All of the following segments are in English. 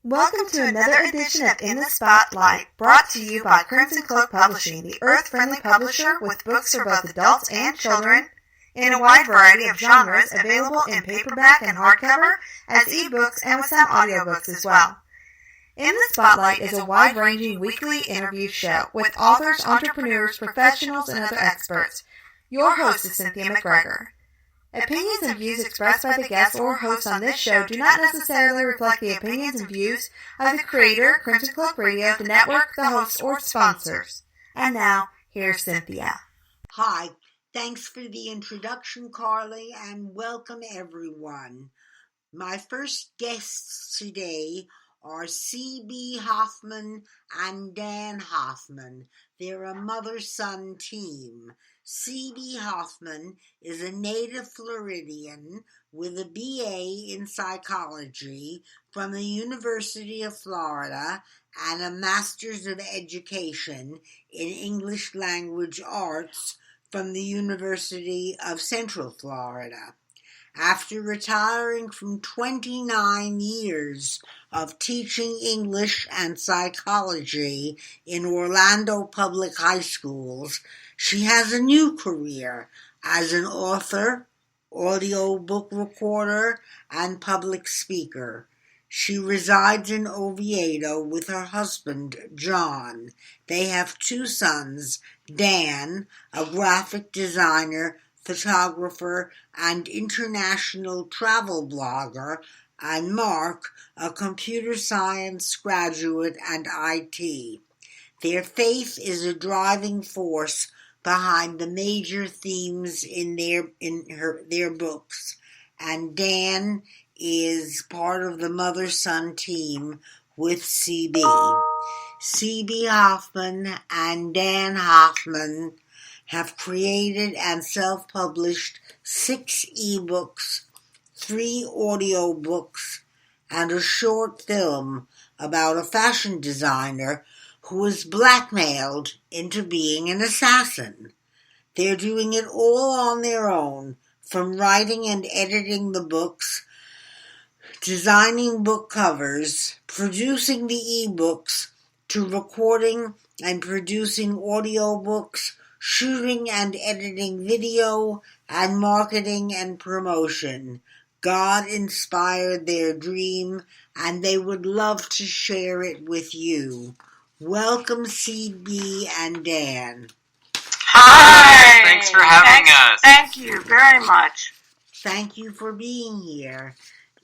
Welcome to another edition of In the Spotlight, brought to you by Crimson Cloak Publishing, the earth-friendly publisher with books for both adults and children in a wide variety of genres, available in paperback and hardcover, as ebooks and with some audiobooks as well. In the Spotlight is a wide-ranging weekly interview show with authors, entrepreneurs, professionals, and other experts. Your host is Cynthia McGregor. Opinions and views expressed by the guests or hosts on this show do not necessarily reflect the opinions and views of the creator, Crimson Cloak Radio, the network, the hosts, or sponsors. And now, here's Cynthia. Hi, thanks for the introduction, Carly, and welcome everyone. My first guests today are C.B. Hoffman and Dan Hoffman. They're a mother-son team. C.B. Hoffman is a native Floridian with a B.A. in psychology from the University of Florida and a Master's of Education in English Language Arts from the University of Central Florida. After retiring from 29 years of teaching English and psychology in Orlando public high schools, she has a new career as an author, audiobook recorder, and public speaker. She resides in Oviedo with her husband, John. They have two sons, Dan, a graphic designer, photographer, and international travel blogger, and Mark, a computer science graduate and IT. Their faith is a driving force behind the major themes in their books, and Dan is part of the mother-son team with CB. CB Hoffman and Dan Hoffman have created and self-published 6 ebooks, 3 audiobooks, and a short film about a fashion designer who was blackmailed into being an assassin. They're doing it all on their own, from writing and editing the books, designing book covers, producing the ebooks, to recording and producing audiobooks, shooting and editing video, and marketing and promotion. God inspired their dream, and they would love to share it with you. Welcome, CB and Dan. Hi! Thanks for having us. Thank you very much. Thank you for being here.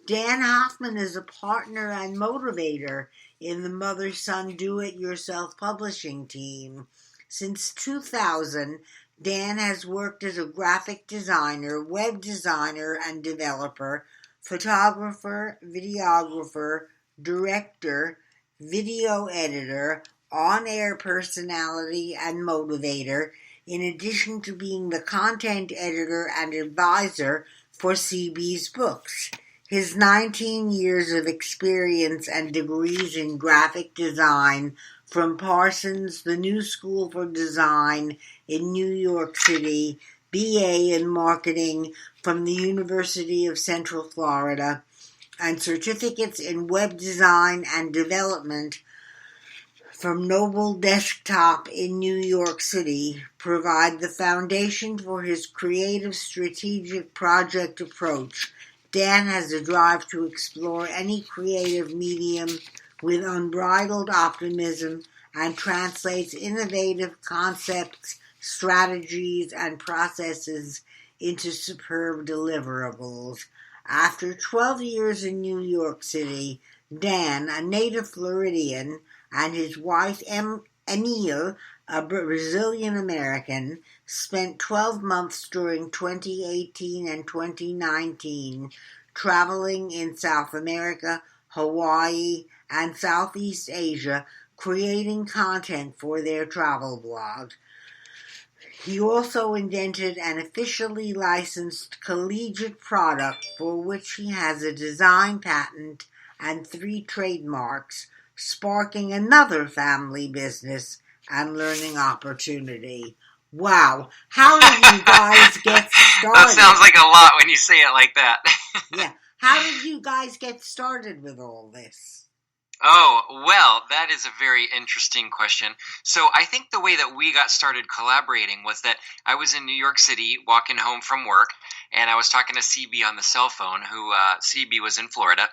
Dan Hoffman is a partner and motivator in the mother-son do-it-yourself publishing team. Since 2000, Dan has worked as a graphic designer, web designer and developer, photographer, videographer, director, video editor, on-air personality, and motivator, in addition to being the content editor and advisor for CB's books. His 19 years of experience and degrees in graphic design from Parsons, the New School for Design in New York City, BA in Marketing from the University of Central Florida, and certificates in web design and development from Noble Desktop in New York City, provide the foundation for his creative strategic project approach. Dan has a drive to explore any creative medium with unbridled optimism and translates innovative concepts, strategies, and processes into superb deliverables. After 12 years in New York City, Dan, a native Floridian, and his wife Emile, a Brazilian-American, spent 12 months during 2018 and 2019 traveling in South America, Hawaii, and Southeast Asia, creating content for their travel blog. He also invented an officially licensed collegiate product for which he has a design patent and 3 trademarks, sparking another family business and learning opportunity. Wow, how did you guys get started? That sounds like a lot when you say it like that. Yeah, how did you guys get started with all this? Oh, well, that is a very interesting question. So I think the way that we got started collaborating was that I was in New York City walking home from work, and I was talking to CB on the cell phone, who CB was in Florida.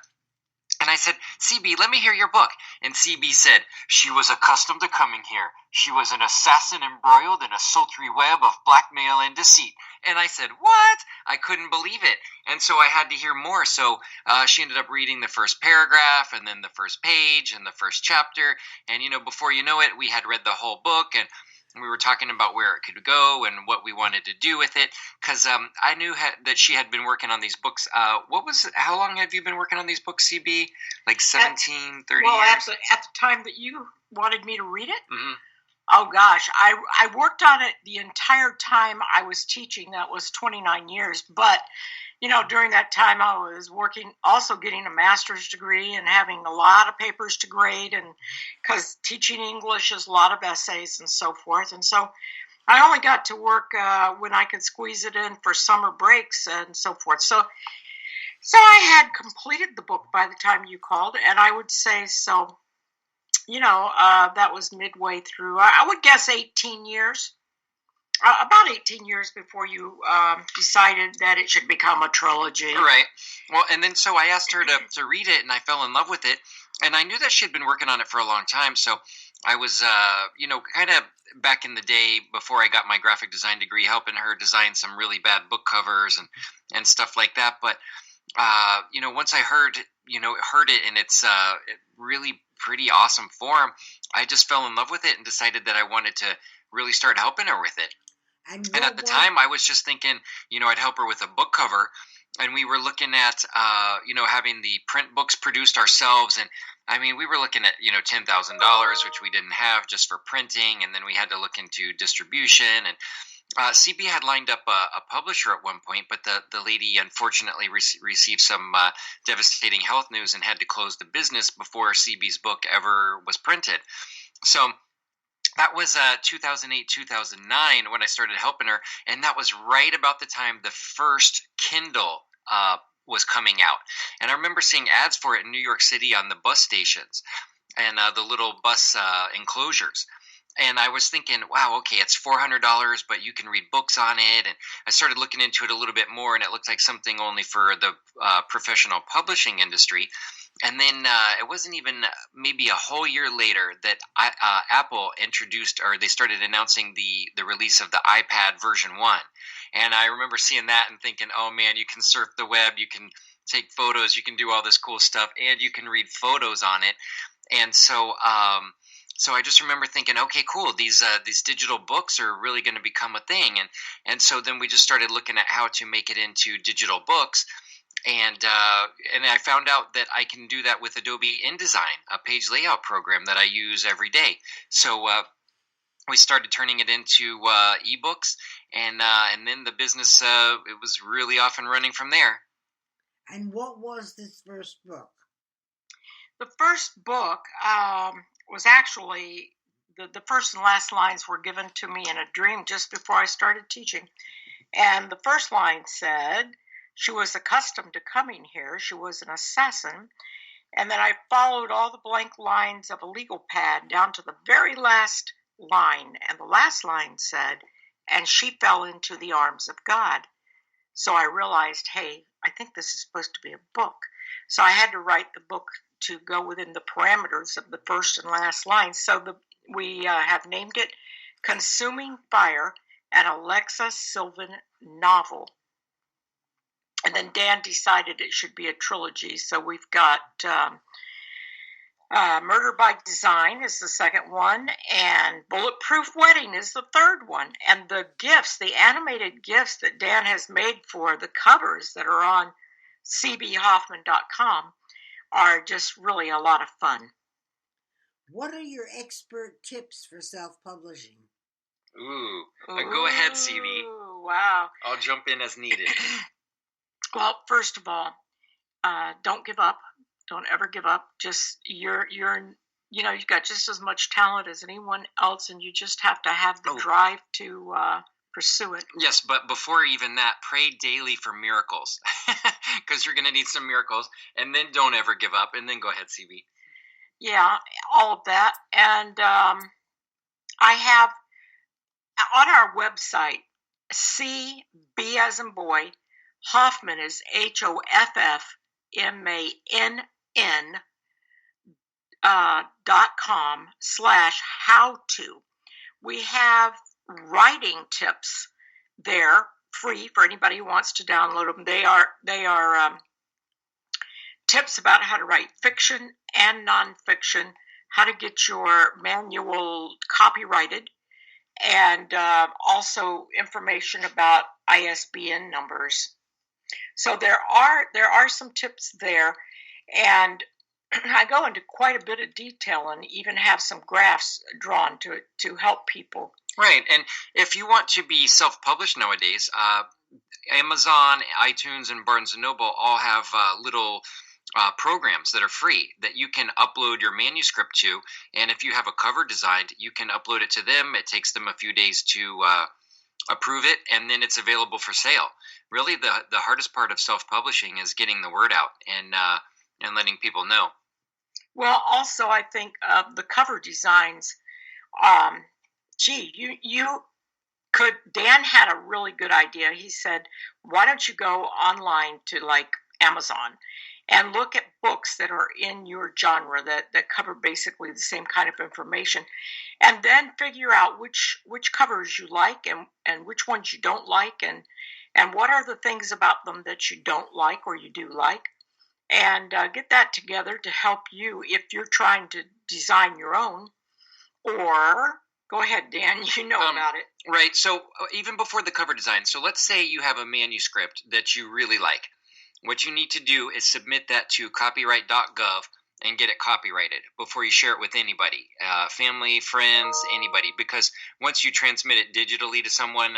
And I said, CB, let me hear your book. And CB said, she was accustomed to coming here. She was an assassin embroiled in a sultry web of blackmail and deceit. And I said, what? I couldn't believe it. And so I had to hear more. So she ended up reading the first paragraph and then the first page and the first chapter. And, before you know it, we had read the whole book, and we were talking about where it could go and what we wanted to do with it, because I knew that she had been working on these books. How long have you been working on these books, CB? Like 17, 30 well, years? at the time that you wanted me to read it? Mm-hmm. Oh, gosh. I worked on it the entire time I was teaching. That was 29 years. But, during that time I was working, also getting a master's degree and having a lot of papers to grade, and because teaching English is a lot of essays and so forth. And so I only got to work when I could squeeze it in for summer breaks and so forth. So I had completed the book by the time you called, and I would say so. That was midway through. I would guess 18 years. About 18 years before you decided that it should become a trilogy. Right. Well, and then so I asked her to read it, and I fell in love with it. And I knew that she had been working on it for a long time. So I was, kind of back in the day before I got my graphic design degree, helping her design some really bad book covers and stuff like that. But, once I heard it in its really pretty awesome form, I just fell in love with it and decided that I wanted to really start helping her with it. And at the time, I was just thinking, I'd help her with a book cover. And we were looking at, having the print books produced ourselves. And I mean, we were looking at, $10,000, which we didn't have just for printing. And then we had to look into distribution. And CB had lined up a publisher at one point, but the lady unfortunately received some devastating health news and had to close the business before CB's book ever was printed. So that was 2008, 2009 when I started helping her, and that was right about the time the first Kindle was coming out. And I remember seeing ads for it in New York City on the bus stations and the little bus enclosures. And I was thinking, wow, okay, it's $400, but you can read books on it. And I started looking into it a little bit more, and it looked like something only for the professional publishing industry. And then it wasn't even maybe a whole year later that Apple introduced, or they started announcing the release of the iPad version 1. And I remember seeing that and thinking, oh man, you can surf the web, you can take photos, you can do all this cool stuff, and you can read photos on it. And so I just remember thinking, okay, cool, these digital books are really going to become a thing. And so then we just started looking at how to make it into digital books. And I found out that I can do that with Adobe InDesign, a page layout program that I use every day. So we started turning it into ebooks, and then the business it was really off and running from there. And what was this first book? The first book was actually the first and last lines were given to me in a dream just before I started teaching, and the first line said, "She was accustomed to coming here. She was an assassin." And then I followed all the blank lines of a legal pad down to the very last line. And the last line said, "And she fell into the arms of God." So I realized, hey, I think this is supposed to be a book. So I had to write the book to go within the parameters of the first and last line. So we have named it Consuming Fire, an Alexa Sylvan novel. And then Dan decided it should be a trilogy. So we've got Murder by Design is the second one, and Bulletproof Wedding is the third one. And the gifts, the animated gifts that Dan has made for the covers that are on cbhoffman.com are just really a lot of fun. What are your expert tips for self-publishing? Ooh, go ahead, CB. Wow. I'll jump in as needed. Well, first of all, don't give up. Don't ever give up. Just you've got just as much talent as anyone else, and you just have to have the drive to pursue it. Yes, but before even that, pray daily for miracles, because you're going to need some miracles, and then don't ever give up. And then go ahead, CB. Yeah, all of that. And I have on our website, CB as in boy, Hoffman is HOFFMANN .com/how-to. We have writing tips there, free for anybody who wants to download them. They are tips about how to write fiction and nonfiction, how to get your manual copyrighted, and also information about ISBN numbers. So there are some tips there, and I go into quite a bit of detail and even have some graphs drawn to help people. Right, and if you want to be self-published nowadays, Amazon, iTunes, and Barnes & Noble all have little programs that are free that you can upload your manuscript to, and if you have a cover designed, you can upload it to them. It takes them a few days to approve it, and then it's available for sale. Really, the hardest part of self-publishing is getting the word out and letting people know. Well, also, I think the cover designs, you could, Dan had a really good idea. He said, why don't you go online to like Amazon and look at books that are in your genre that cover basically the same kind of information, and then figure out which covers you like and which ones you don't like, and what are the things about them that you don't like or you do like, and get that together to help you if you're trying to design your own. Or go ahead, Dan, you know about it. Right, so even before the cover design, so let's say you have a manuscript that you really like. What you need to do is submit that to copyright.gov and get it copyrighted before you share it with anybody, family, friends, anybody, because once you transmit it digitally to someone,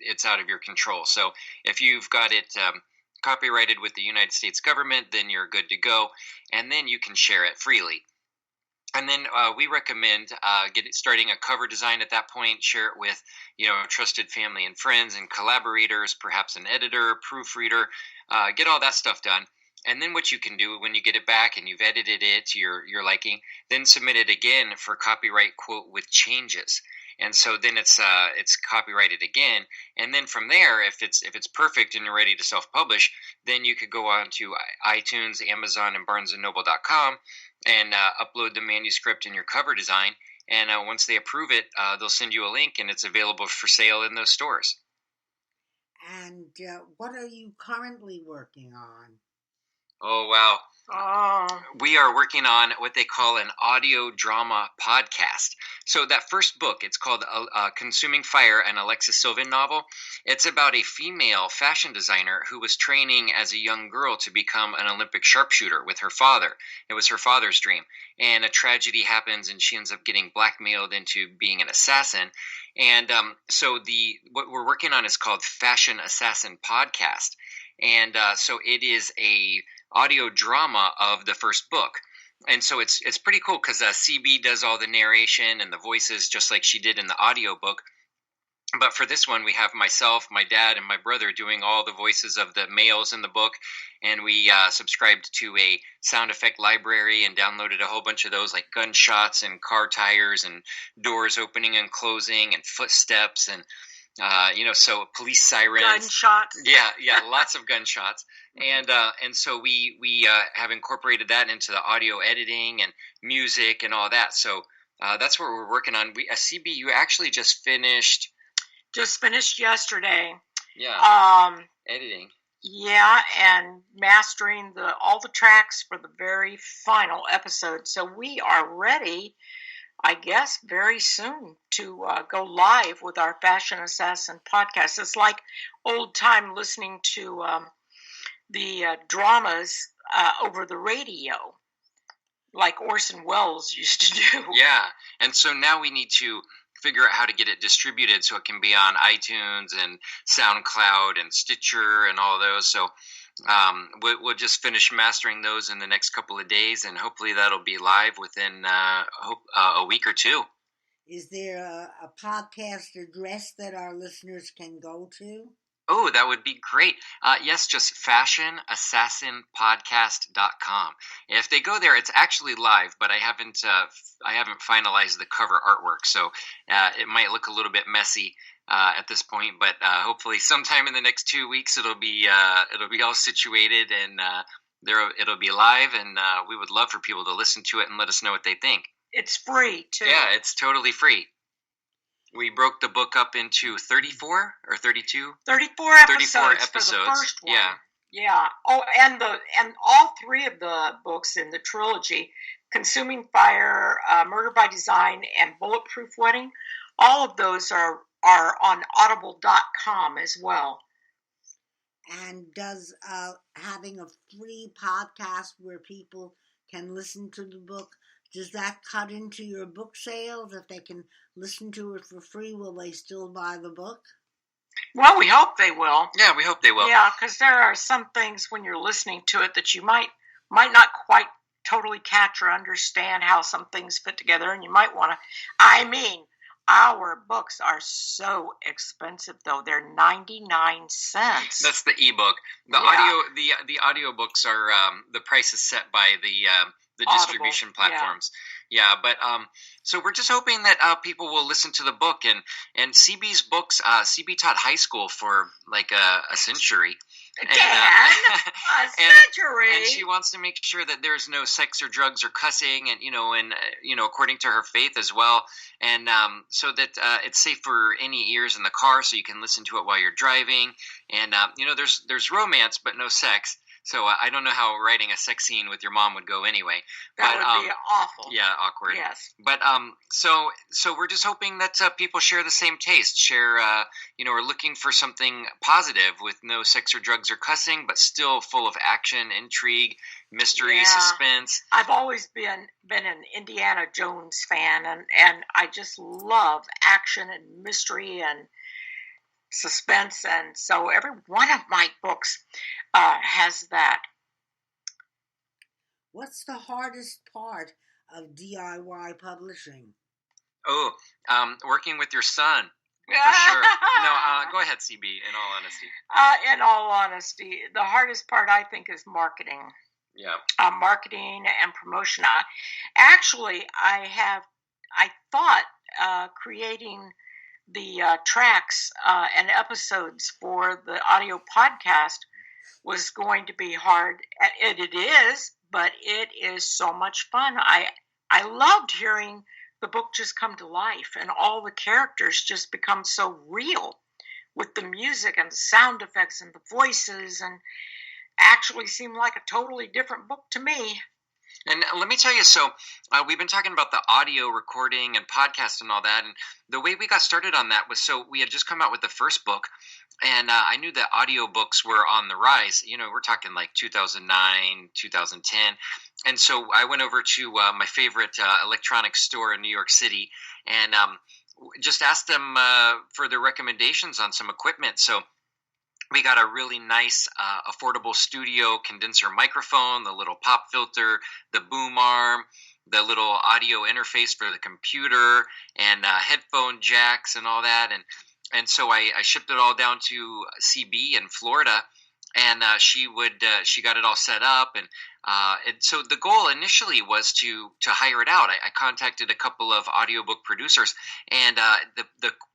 it's out of your control. So if you've got it copyrighted with the United States government, then you're good to go, and then you can share it freely. And then we recommend starting a cover design at that point. Share it with, trusted family and friends and collaborators, perhaps an editor, proofreader. Get all that stuff done. And then what you can do when you get it back and you've edited it to your liking, then submit it again for copyright quote with changes. And so then it's copyrighted again. And then from there, if it's perfect and you're ready to self-publish, then you could go on to iTunes, Amazon, and BarnesandNoble.com and upload the manuscript and your cover design. And once they approve it, they'll send you a link, and it's available for sale in those stores. And what are you currently working on? Oh, wow. We are working on what they call an audio drama podcast. So that first book, it's called Consuming Fire, an Alexis Sylvan novel. It's about a female fashion designer who was training as a young girl to become an Olympic sharpshooter with her father. It was her father's dream. And a tragedy happens, and she ends up getting blackmailed into being an assassin. And so what we're working on is called Fashion Assassin Podcast. And so it is a audio drama of the first book. And so it's pretty cool because CB does all the narration and the voices just like she did in the audio book. But for this one, we have myself, my dad, and my brother doing all the voices of the males in the book. And we subscribed to a sound effect library and downloaded a whole bunch of those, like gunshots and car tires and doors opening and closing and footsteps and so police sirens, gunshots. Yeah, lots of gunshots, and so we have incorporated that into the audio editing and music and all that. So that's what we're working on. CB, you actually just finished yesterday. Yeah. Editing. Yeah, and mastering all the tracks for the very final episode. So we are ready, I guess, very soon to go live with our Fashion Assassin podcast. It's like old time listening to the dramas over the radio, like Orson Welles used to do. Yeah, and so now we need to figure out how to get it distributed so it can be on iTunes and SoundCloud and Stitcher and all those. So we'll just finish mastering those in the next couple of days, and hopefully that'll be live within a week or two. Is there a podcast address that our listeners can go to? Oh, that would be great. Yes, just fashionassassinpodcast.com. If they go there, it's actually live, but I haven't finalized the cover artwork, so it might look a little bit messy at this point. But hopefully, sometime in the next 2 weeks, it'll be all situated and it'll be live. And we would love for people to listen to it and let us know what they think. It's free too. Yeah, it's totally free. We broke the book up into 34 or 32? 34 episodes. 34 episodes. For the first one. Yeah. Yeah. Oh, and all three of the books in the trilogy, Consuming Fire, Murder by Design, and Bulletproof Wedding, all of those are on audible.com as well. And does having a free podcast where people can listen to the book, does that cut into your book sales? If they can listen to it for free, will they still buy the book? Well, we hope they will. Yeah, we hope they will. Yeah, because there are some things when you're listening to it that you might not quite totally catch or understand how some things fit together, and you might want to. I mean, our books are so expensive, though. They're 99 cents. That's the ebook. The audio books are the price is set by the distribution platforms. Yeah, but so we're just hoping that people will listen to the book and CB's books. CB taught high school for like a century. A century. And she wants to make sure that there's no sex or drugs or cussing, and according to her faith as well, and so that it's safe for any ears in the car, so you can listen to it while you're driving. And there's romance, but no sex. So I don't know how writing a sex scene with your mom would go anyway. That would be awful. Yeah, awkward. Yes. But so we're just hoping that people share the same taste. We're looking for something positive with no sex or drugs or cussing, but still full of action, intrigue, mystery, suspense. I've always been an Indiana Jones fan, and I just love action and mystery and suspense, and so every one of my books has that. What's the hardest part of DIY publishing? Oh, working with your son, for sure. No, go ahead, CB, in all honesty. In all honesty, the hardest part, I think, is marketing. Yeah. Marketing and promotion. Actually, I thought creating the tracks and episodes for the audio podcast was going to be hard. It is, but it is so much fun. I loved hearing the book just come to life, and all the characters just become so real with the music and the sound effects and the voices, and actually seemed like a totally different book to me. And let me tell you, so we've been talking about the audio recording and podcast and all that, and the way we got started on that was, so we had just come out with the first book, and I knew that audiobooks were on the rise. We're talking like 2009, 2010, and so I went over to my favorite electronics store in New York City, and just asked them for their recommendations on some equipment. So we got a really nice, affordable studio condenser microphone, the little pop filter, the boom arm, the little audio interface for the computer, and headphone jacks and all that. And so I shipped it all down to CB in Florida, and she got it all set up. And so the goal initially was to hire it out. I contacted a couple of audiobook producers, and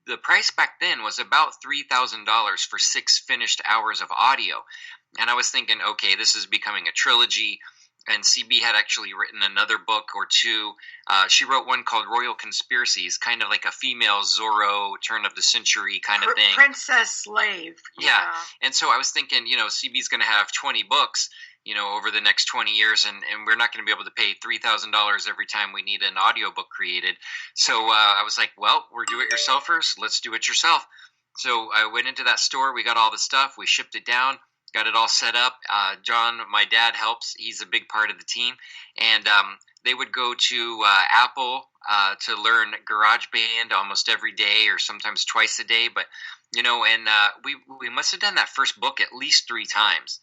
the price back then was about $3,000 for 6 finished hours of audio. And I was thinking, okay, this is becoming a trilogy. And CB had actually written another book or two. She wrote one called Royal Conspiracies, kind of like a female Zorro, turn of the century kind of thing. Princess Slave. Yeah. And so I was thinking, CB's going to have 20 books, over the next 20 years, and we're not going to be able to pay $3,000 every time we need an audiobook created. So I was like, well, we're do-it-yourselfers. Let's do it yourself. So I went into that store. We got all the stuff. We shipped it down. Got it all set up. John, my dad, helps. He's a big part of the team. And they would go to Apple to learn GarageBand almost every day, or sometimes twice a day. But, we must have done that first book at least 3 times.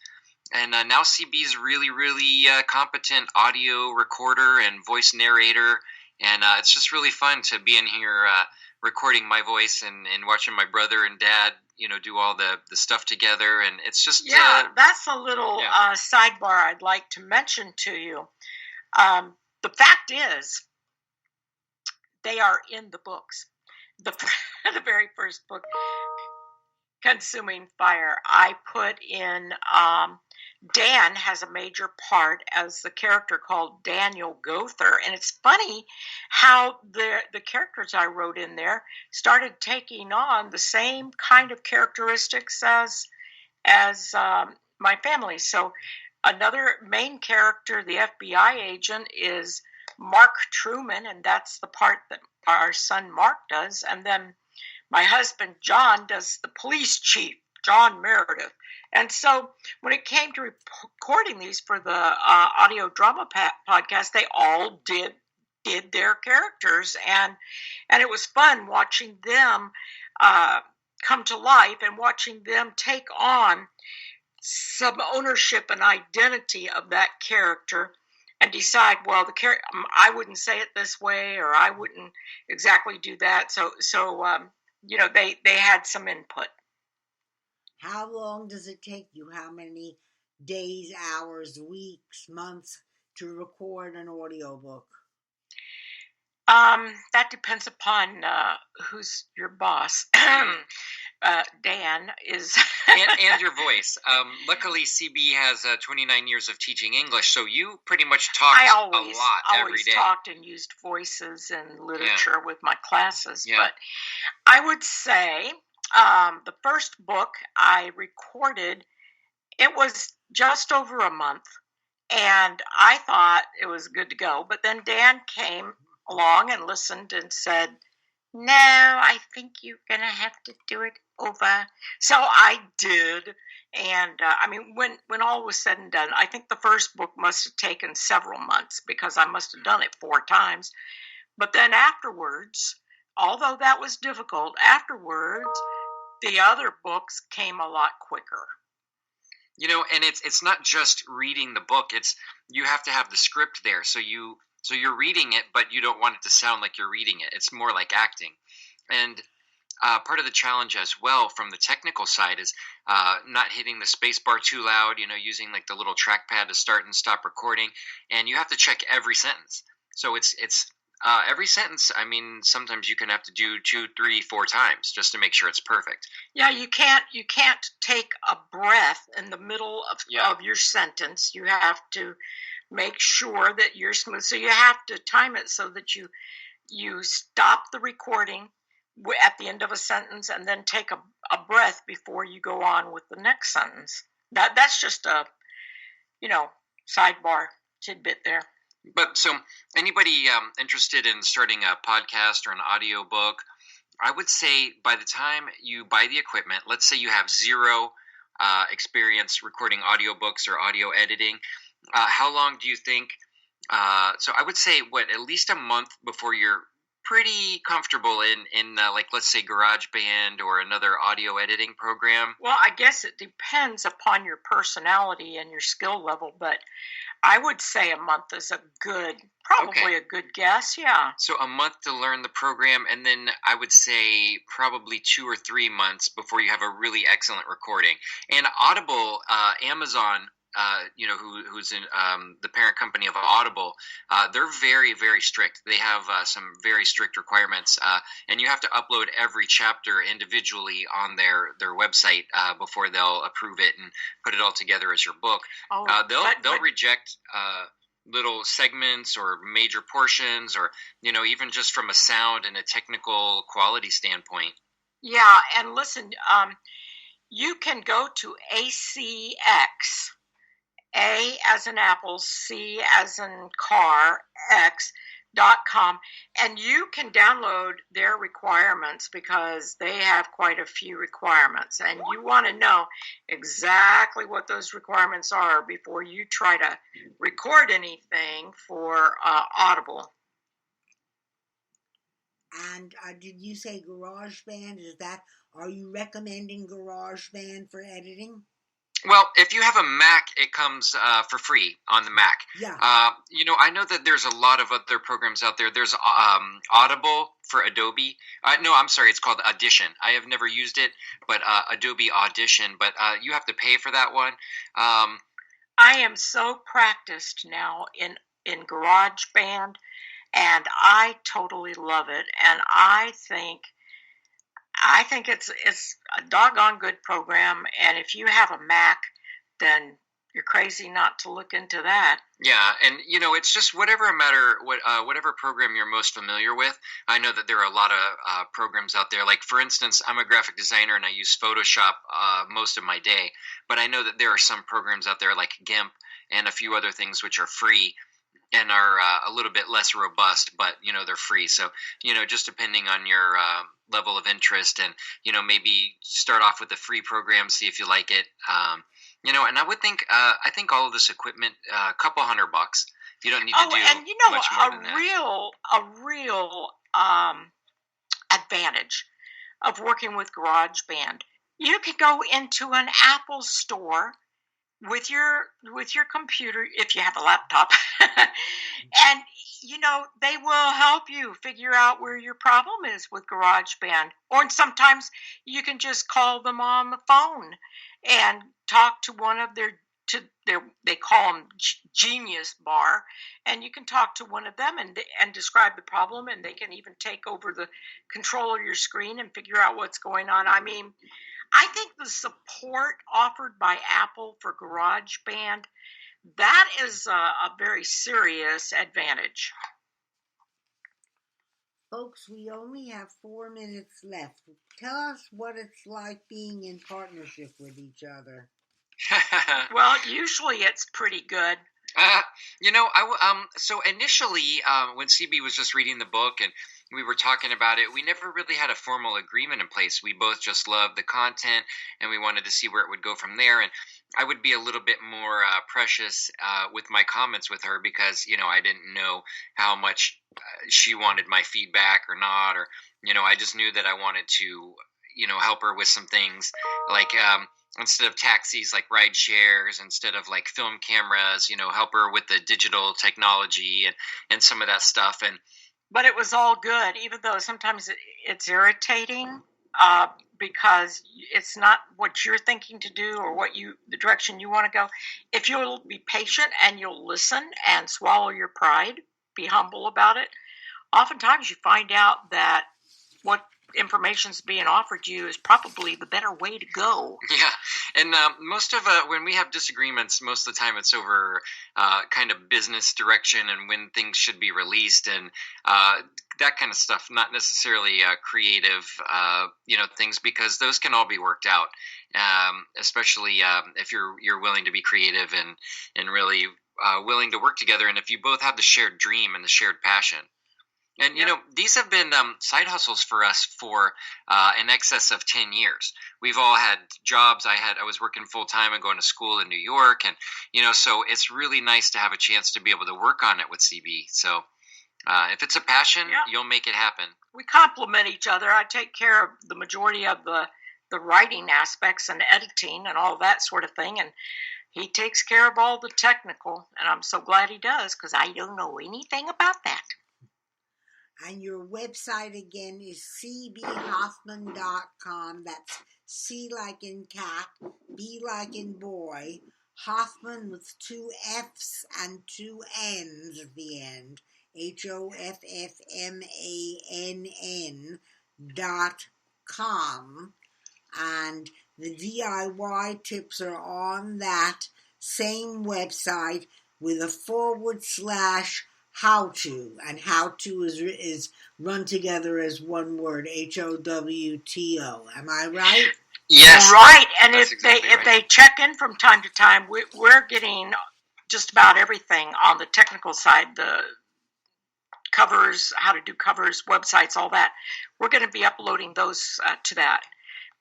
And now CB's really, really competent audio recorder and voice narrator. And it's just really fun to be in here recording my voice and watching my brother and dad, do all the stuff together, and it's just that's a little sidebar I'd like to mention to you. The fact is, they are in the books. The very first book, Consuming Fire, I put in Dan has a major part as the character called Daniel Gother, and it's funny how the characters I wrote in there started taking on the same kind of characteristics as my family. So another main character, the FBI agent, is Mark Truman, and that's the part that our son Mark does, and then my husband John does the police chief, John Meredith. And so when it came to recording these for the audio drama podcast, they all did their characters, and it was fun watching them come to life and watching them take on some ownership and identity of that character and decide, well, I wouldn't say it this way, or I wouldn't exactly do that. So they had some input. How long does it take you? How many days, hours, weeks, months to record an audiobook? That depends upon who's your boss. Dan is... and your voice. Luckily, CB has 29 years of teaching English, so you pretty much talk a lot every day. I always talked and used voices and literature with my classes. Yeah. But I would say the first book I recorded, it was just over a month, and I thought it was good to go. But then Dan came along and listened and said, no, I think you're going to have to do it over. So I did. And when all was said and done, I think the first book must have taken several months because I must have done it 4 times. But then afterwards, although that was difficult, the other books came a lot quicker. And it's not just reading the book. You have to have the script there. So you're reading it, but you don't want it to sound like you're reading it. It's more like acting. And part of the challenge as well from the technical side is not hitting the space bar too loud, using like the little trackpad to start and stop recording. And you have to check every sentence. So it's every sentence, sometimes you can have to do 2, 3, 4 times just to make sure it's perfect. Yeah, you can't take a breath in the middle of your sentence. You have to make sure that you're smooth. So you have to time it so that you stop the recording at the end of a sentence and then take a breath before you go on with the next sentence. That's just a, sidebar tidbit there. But so anybody interested in starting a podcast or an audio book, I would say by the time you buy the equipment, let's say you have 0 experience recording audiobooks or audio editing, how long do you think? So I would say, at least a month before you're pretty comfortable in like, let's say, GarageBand or another audio editing program? Well, I guess it depends upon your personality and your skill level, but I would say a month is a good guess, yeah. So a month to learn the program, and then I would say probably 2 or 3 months before you have a really excellent recording. And Audible, Amazon, who's in the parent company of Audible, they're very, very strict. They have some very strict requirements, and you have to upload every chapter individually on their website before they'll approve it and put it all together as your book. They'll reject little segments or major portions, or even just from a sound and a technical quality standpoint. Yeah, and listen, you can go to ACX. A as in apple, C as in car, X.com, and you can download their requirements because they have quite a few requirements, and you want to know exactly what those requirements are before you try to record anything for Audible. And did you say GarageBand? Are you recommending GarageBand for editing? Well, if you have a Mac, it comes for free on the Mac. Yeah. I know that there's a lot of other programs out there. There's Audible for Adobe. No, I'm sorry, it's called Audition. I have never used it, but Adobe Audition. But you have to pay for that one. I am so practiced now in GarageBand, and I totally love it. And I think it's a doggone good program. And if you have a Mac, then you're crazy not to look into that. Yeah, and it's just whatever program you're most familiar with. I know that there are a lot of programs out there. Like, for instance, I'm a graphic designer and I use Photoshop most of my day. But I know that there are some programs out there like GIMP and a few other things which are free and are a little bit less robust, but they're free. So just depending on your level of interest, and maybe start off with a free program, see if you like it. And I would think I think all of this equipment, a couple $100. You don't need to do and much more than that. a real advantage of working with GarageBand. You can go into an Apple store with your computer, if you have a laptop, and they will help you figure out where your problem is with GarageBand. Or sometimes you can just call them on the phone and talk to one of their they call them Genius Bar, and you can talk to one of them and describe the problem, and they can even take over the control of your screen and figure out what's going on. I mean, I think the support offered by Apple for GarageBand, that is a very serious advantage. Folks, we only have 4 minutes left. Tell us what it's like being in partnership with each other. Well, usually it's pretty good. So initially, when CB was just reading the book and we were talking about it, we never really had a formal agreement in place. We both just loved the content, and we wanted to see where it would go from there. And I would be a little bit more precious with my comments with her, because I didn't know how much she wanted my feedback or not, or I just knew that I wanted to help her with some things, like instead of taxis, like ride shares, instead of like film cameras, help her with the digital technology and some of that stuff. But it was all good, even though sometimes it's irritating because it's not what you're thinking to do or the direction you want to go. If you'll be patient and you'll listen and swallow your pride, be humble about it, oftentimes you find out that what information's being offered you is probably the better way to go. Yeah, and most of when we have disagreements, most of the time it's over kind of business direction and when things should be released and that kind of stuff. Not necessarily creative, things, because those can all be worked out. Especially if you're willing to be creative and really willing to work together, and if you both have the shared dream and the shared passion. And, these have been side hustles for us for in excess of 10 years. We've all had jobs. I was working full time and going to school in New York. And, so it's really nice to have a chance to be able to work on it with CB. So if it's a passion, you'll make it happen. We complement each other. I take care of the majority of the writing aspects and editing and all that sort of thing. And he takes care of all the technical. And I'm so glad he does, because I don't know anything about that. And your website again is cbhoffman.com. That's C like in cat, B like in boy, Hoffman with 2 F's and 2 N's at the end, HOFFMANN.com. And the DIY tips are on that same website with a /how-to, and how-to is run together as one word, HOWTO. Am I right? Yes. Right. And if they check in from time to time, we're getting just about everything on the technical side, the covers, how to do covers, websites, all that. We're going to be uploading those to that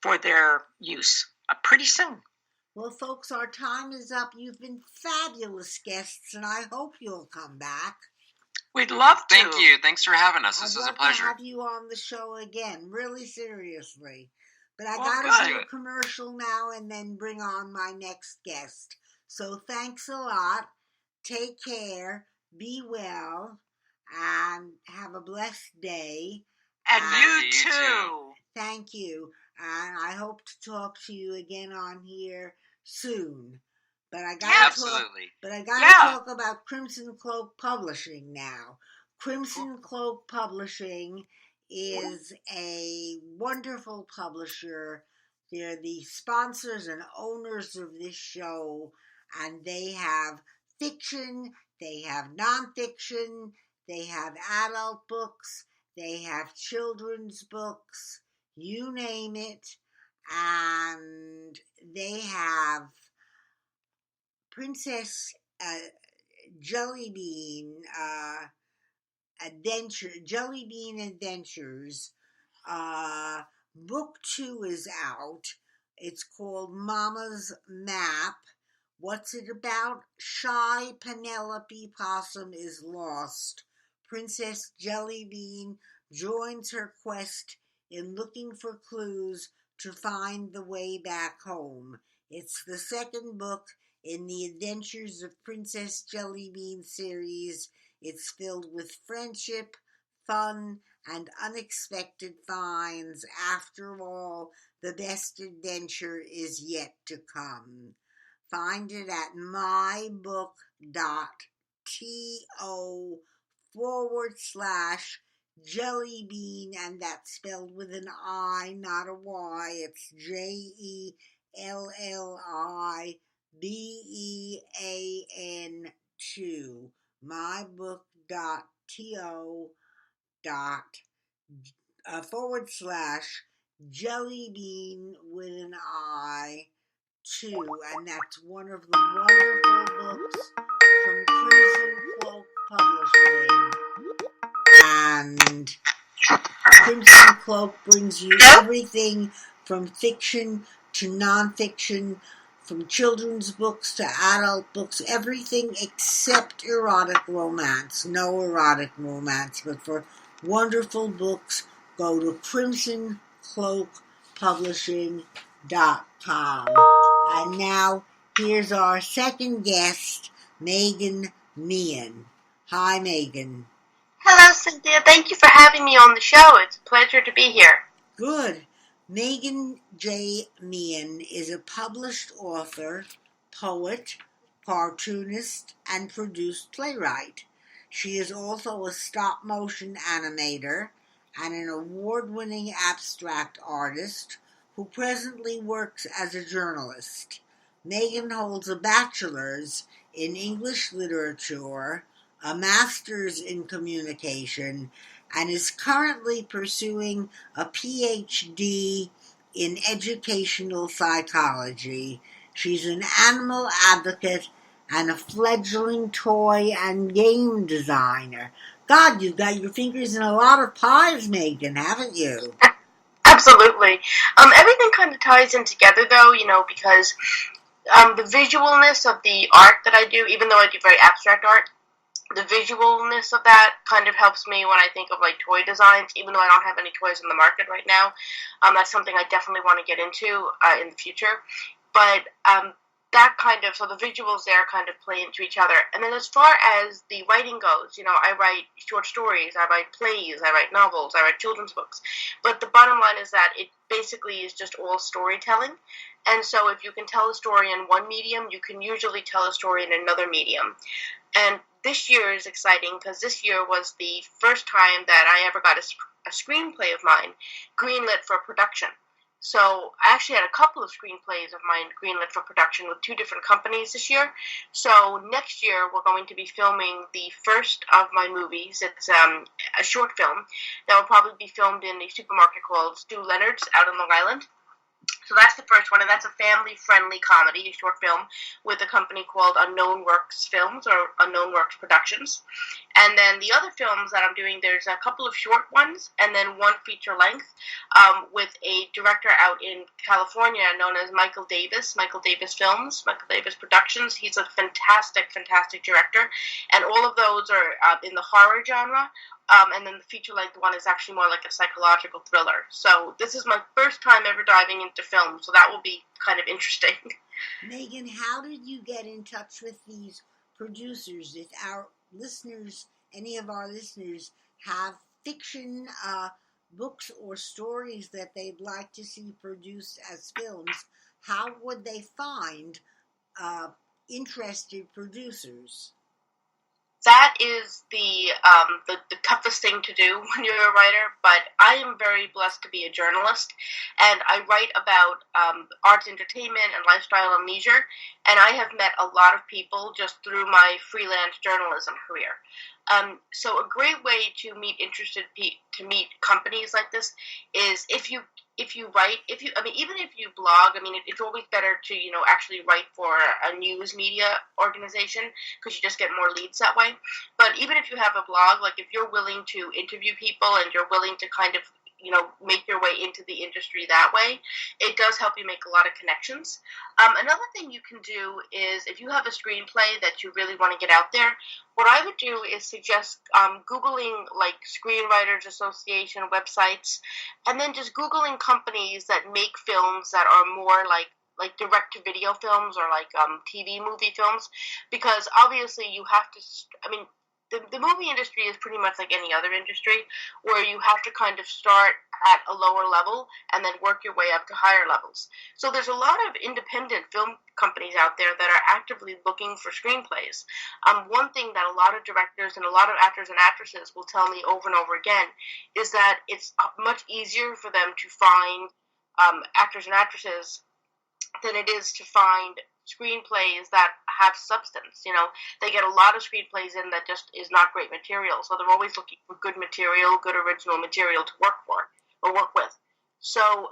for their use pretty soon. Well, folks, our time is up. You've been fabulous guests, and I hope you'll come back. We'd love to. Thank you. Thanks for having us. This was a pleasure. I'd love to have you on the show again, really seriously. But I got to do a commercial now and then bring on my next guest. So thanks a lot. Take care. Be well. And have a blessed day. And you too. Thank you. And I hope to talk to you again on here soon. But I gotta talk about Crimson Cloak Publishing now. Crimson Cloak Publishing is a wonderful publisher. They're the sponsors and owners of this show, and they have fiction, they have nonfiction, they have adult books, they have children's books, you name it, and they have Princess Jellybean Jellybean Adventures. Book 2 is out. It's called Mama's Map. What's it about? Shy Penelope Possum is lost. Princess Jellybean joins her quest in looking for clues to find the way back home. It's the second book in the Adventures of Princess Jellybean series. It's filled with friendship, fun, and unexpected finds. After all, the best adventure is yet to come. Find it at mybook.to/Jellybean, and that's spelled with an I, not a Y. It's JELLIBEAN 2. mybook.to/Jellybean with an I 2, and that's one of the wonderful books from Crimson Cloak Publishing. And Crimson Cloak brings you everything from fiction to nonfiction, from children's books to adult books, everything except erotic romance. No erotic romance, but for wonderful books, go to crimsoncloakpublishing.com. And now, here's our second guest, Meagan. Hi, Meagan. Hello, Cynthia. Thank you for having me on the show. It's a pleasure to be here. Good. Meagan J. Meehan is a published author, poet, cartoonist, and produced playwright. She is also a stop-motion animator and an award-winning abstract artist who presently works as a journalist. Meagan holds a bachelor's in English literature, a master's in communication, and is currently pursuing a PhD in educational psychology. She's an animal advocate and a fledgling toy and game designer. God, you've got your fingers in a lot of pies, Meagan, haven't you? Absolutely. Everything kind of ties in together, though, because the visualness of the art that I do, even though I do very abstract art, the visualness of that kind of helps me when I think of like toy designs, even though I don't have any toys in the market right now. That's something I definitely want to get into in the future. But so the visuals there kind of play into each other. And then as far as the writing goes, I write short stories, I write plays, I write novels, I write children's books. But the bottom line is that it basically is just all storytelling. And so if you can tell a story in one medium, you can usually tell a story in another medium. And this year is exciting because this year was the first time that I ever got a screenplay of mine greenlit for production. So I actually had a couple of screenplays of mine greenlit for production with two different companies this year. So next year we're going to be filming the first of my movies. It's a short film that will probably be filmed in a supermarket called Stu Leonard's out on Long Island. So that's the first one, and that's a family-friendly comedy, a short film, with a company called Unknown Works Films, or Unknown Works Productions. And then the other films that I'm doing, there's a couple of short ones, and then one feature-length, with a director out in California known as Michael Davis Films, Michael Davis Productions. He's a fantastic, fantastic director, and all of those are in the horror genre. And then the feature-length one is actually more like a psychological thriller. So this is my first time ever diving into film, so that will be kind of interesting. Meagan, how did you get in touch with these producers? If our listeners, any of our listeners, have fiction books or stories that they'd like to see produced as films, how would they find interested producers? That is the toughest thing to do when you're a writer, but I am very blessed to be a journalist, and I write about arts, entertainment, and lifestyle and leisure, and I have met a lot of people just through my freelance journalism career. So a great way to meet companies like this is if you write, even if you blog, it's always better to actually write for a news media organization, because you just get more leads that way. But even if you have a blog, like if you're willing to interview people and you're willing to kind of make your way into the industry that way, it does help you make a lot of connections. Another thing you can do is, if you have a screenplay that you really want to get out there, what I would do is suggest Googling like Screenwriters Association websites, and then just Googling companies that make films that are more like direct-to-video films, or like TV movie films, because obviously you have to, the movie industry is pretty much like any other industry, where you have to kind of start at a lower level and then work your way up to higher levels. So there's a lot of independent film companies out there that are actively looking for screenplays. One thing that a lot of directors and a lot of actors and actresses will tell me over and over again is that it's much easier for them to find actors and actresses than it is to find screenplays that have substance. They get a lot of screenplays in that just is not great material, so they're always looking for good material, good original material to work with. So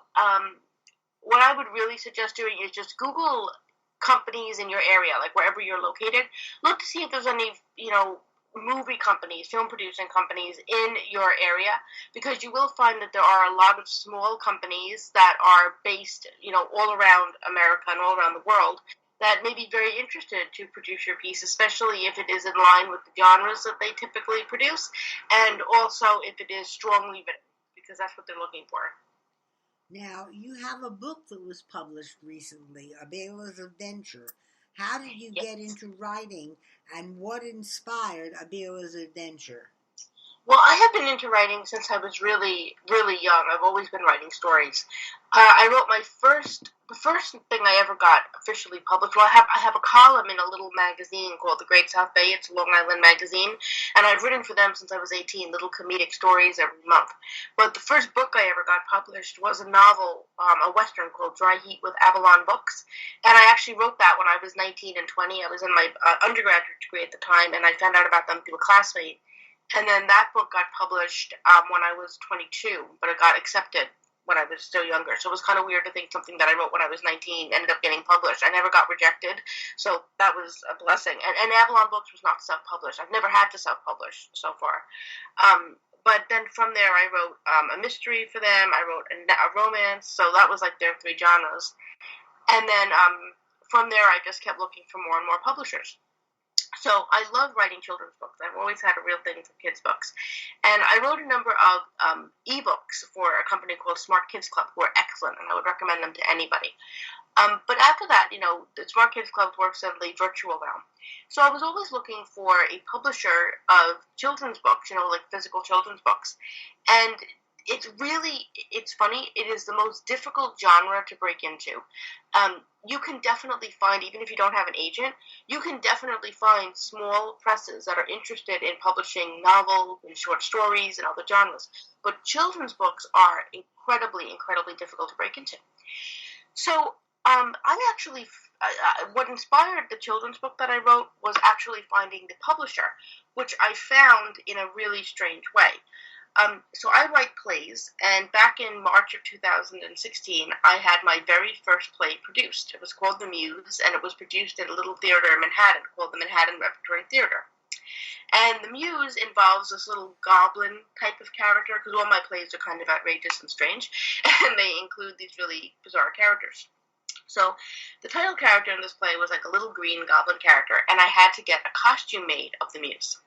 what I would really suggest doing is just Google companies in your area, like wherever you're located. Look to see if there's any movie companies, film producing companies in your area, because you will find that there are a lot of small companies that are based all around America and all around the world, that may be very interested to produce your piece, especially if it is in line with the genres that they typically produce, and also if it is strongly written, because that's what they're looking for. Now, you have a book that was published recently, A Bella's Adventure. How did you get into writing, and what inspired A Bella's Adventure? Well, I have been into writing since I was really, really young. I've always been writing stories. I wrote the first thing I ever got officially published. Well, I have a column in a little magazine called The Great South Bay. It's a Long Island magazine, and I've written for them since I was 18, little comedic stories every month. But the first book I ever got published was a novel, a Western called Dry Heat with Avalon Books, and I actually wrote that when I was 19 and 20. I was in my undergraduate degree at the time, and I found out about them through a classmate. And then that book got published when I was 22, but it got accepted when I was still younger. So it was kind of weird to think something that I wrote when I was 19 ended up getting published. I never got rejected, so that was a blessing. And Avalon Books was not self-published. I've never had to self-publish so far. But then from there, I wrote a mystery for them. I wrote a romance, so that was like their three genres. And then from there, I just kept looking for more and more publishers. So I love writing children's books. I've always had a real thing for kids' books. And I wrote a number of ebooks for a company called Smart Kids Club, who are excellent, and I would recommend them to anybody. But after that, the Smart Kids Club works in the virtual realm. So I was always looking for a publisher of children's books, like physical children's books. And it's funny, it is the most difficult genre to break into. You can definitely find, even if you don't have an agent, you can definitely find small presses that are interested in publishing novels and short stories and other genres. But children's books are incredibly, incredibly difficult to break into. So what inspired the children's book that I wrote was actually finding the publisher, which I found in a really strange way. So I write plays, and back in March of 2016, I had my very first play produced. It was called The Muse, and it was produced at a little theater in Manhattan called the Manhattan Repertory Theater. And The Muse involves this little goblin type of character, because all my plays are kind of outrageous and strange, and they include these really bizarre characters. So the title character in this play was like a little green goblin character, and I had to get a costume made of the Muse.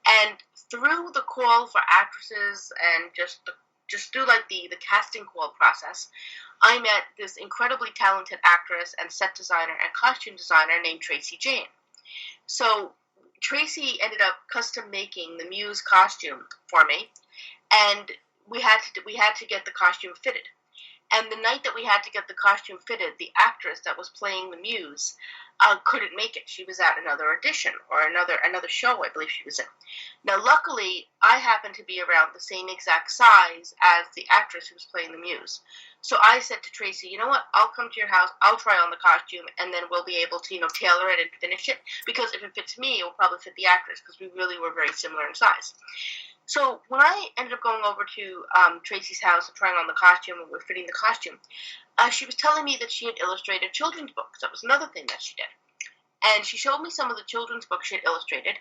And through the call for actresses and just through like the casting call process, I met this incredibly talented actress and set designer and costume designer named Tracy Jane. So Tracy ended up custom making the Muse costume for me, and we had to get the costume fitted. And the night that we had to get the costume fitted, the actress that was playing the Muse couldn't make it. She was at another audition or another show, I believe she was in. Now, luckily, I happened to be around the same exact size as the actress who was playing the Muse. So I said to Tracy, you know what, I'll come to your house, I'll try on the costume, and then we'll be able to, tailor it and finish it. Because if it fits me, it will probably fit the actress, because we really were very similar in size. So when I ended up going over to Tracy's house and trying on the costume, and we're fitting the costume, she was telling me that she had illustrated children's books. That was another thing that she did. And she showed me some of the children's books she had illustrated,